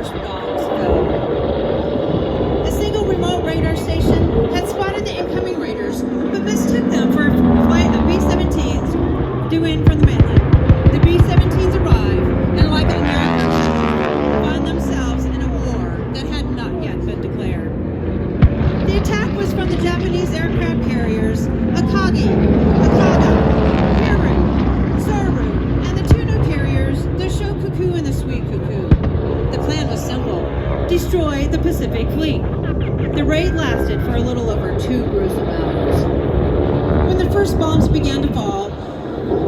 first bombs fell. A single remote radar station had spotted the incoming raiders, but mistook them for a flight of B-17s due in from the mainland. The B-17s arrived, and like America, found themselves in a war that had not yet been declared. The attack was from the Japanese aircraft carriers Akagi, Akata, Hiru, Saru, and the two new carriers, the Shokuku and the Sweet Cuckoo. The plan was simple: destroy the Pacific Fleet. The raid lasted for a little over 2 gruesome hours. When the first bombs began to fall,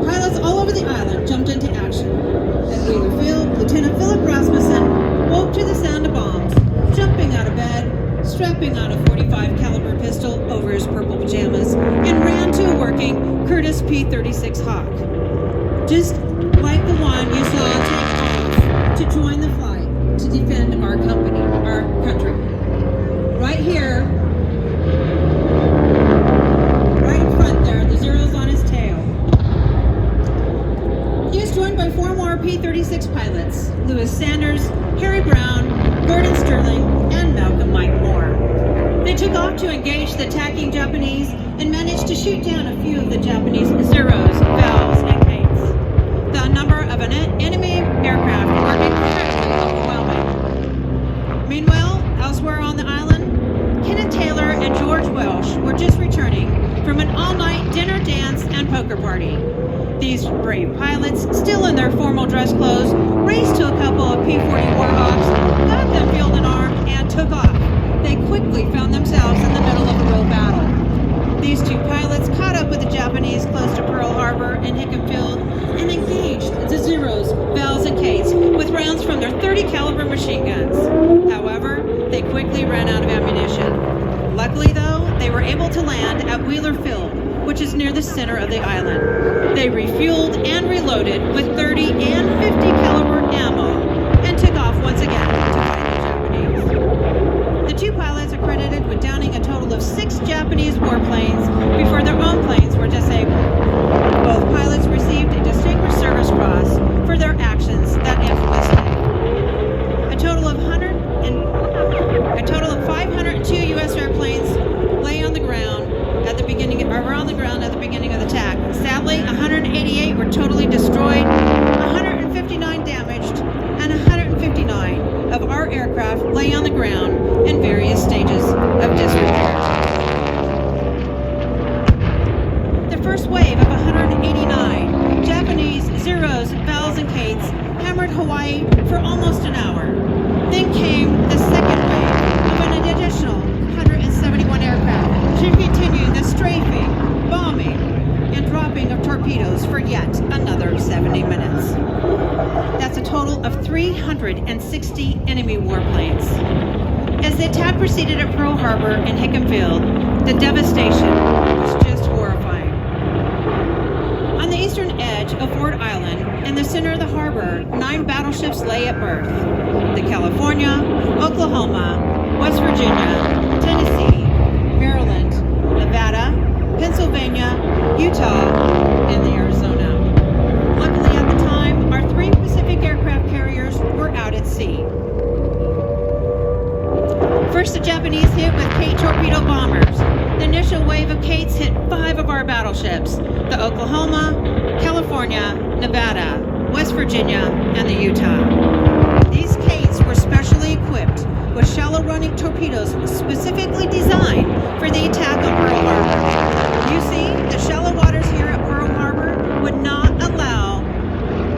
pilots all over the island jumped into action. At Wheeler Field, Lieutenant Philip Rasmussen woke to the sound of bombs, jumping out of bed, strapping on a .45 caliber pistol over his purple pajamas, and ran to a working Curtiss P-36 Hawk, just like the one you saw take off to join the flight to defend our country. Right here, right in front there, the Zero's on his tail. He was joined by 4 more P-36 pilots: Lewis Sanders, Harry Brown, Gordon Sterling, and Malcolm Mike Moore. They took off to engage the attacking Japanese and managed to shoot down a few of the Japanese Zeros, Valves, and Kates. The number of enemy aircraft were incredibly overwhelming. Meanwhile, elsewhere on the island, Kenneth Taylor and George Welsh were just returning from an all-night dinner, dance, and poker party. These brave pilots, still in their formal dress clothes, raced to a couple of P-40 Warhawks, got them fielded and armed, and took off. They quickly found themselves in the middle of a real battle. These 2 pilots caught up with the Japanese close to Pearl Harbor and Hickam Field and engaged the Zeros, Valves, and Kates with rounds from their .30 caliber machine guns. However, they quickly ran out of ammunition. Luckily, though, they were able to land at Wheeler Field, which is near the center of the island. They refueled and reloaded with .30 and .50 caliber ammo and took off once again to fight the Japanese. The 2 pilots are credited with downing a total of 6 Japanese warplanes before their own planes were disabled. Both pilots received a Distinguished Service Cross for their actions that infamous day. A total of 502 U.S. airplanes lay on the ground at the beginning of the attack. Sadly, 188 were totally destroyed, 159 damaged, and 159 of our aircraft lay on the ground in various stages of disrepair. The first wave of 189 Japanese Zeros, Valves, and Kates hammered Hawaii for almost an hour. Then came the second wave of an additional 171 aircraft to continue the strafing, bombing, and dropping of torpedoes for yet another 70 minutes. That's a total of 360 enemy warplanes. As the attack proceeded at Pearl Harbor and Hickam Field, the devastation was just horrifying. On the eastern edge of Ford Island, in the center of the harbor, 9 battleships lay at berth: the California, Oklahoma, West Virginia, Tennessee, Maryland, Nevada, Pennsylvania, Utah, and the Arizona. Luckily at the time, our 3 Pacific aircraft carriers were out at sea. First, the Japanese hit with Kate torpedo bombers. The initial wave of Kates hit 5 of our battleships: the Oklahoma, California, Nevada, West Virginia, and the Utah. These Kates were specially equipped with shallow-running torpedoes specifically designed for the attack on Pearl Harbor. You see, the shallow waters here at Pearl Harbor would not allow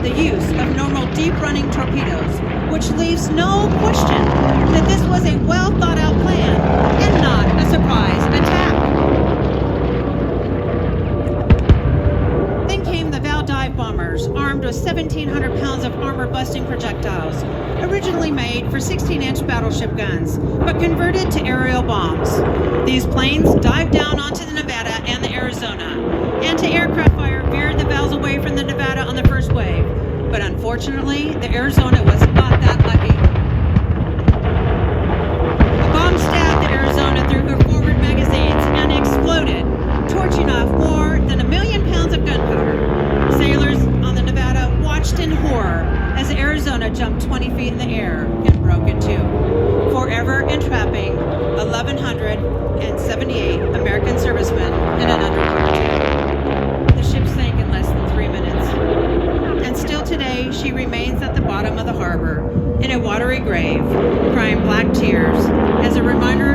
the use of normal deep-running torpedoes, which leaves no question that this was a well-thought-out plan and not a surprise attack. Then came the Val dive bombers, armed with 1,700 pounds of armor-busting projectiles, originally made for 16-inch battleship guns, but converted to aerial bombs. These planes dived down onto the Nevada and the Arizona. Anti-aircraft fire veered the Vals away from the Nevada on the first wave, but unfortunately, the Arizona was not that lucky. A bomb stabbed the Arizona through her forward magazines and exploded, torching off more than 1 million pounds of gunpowder. Sailors on the Nevada watched in horror as the Arizona jumped 20 feet in the air and broke in entrapping 1,178 American servicemen in an underwater tomb. The ship sank in less than 3 minutes. And still today, she remains at the bottom of the harbor in a watery grave, crying black tears as a reminder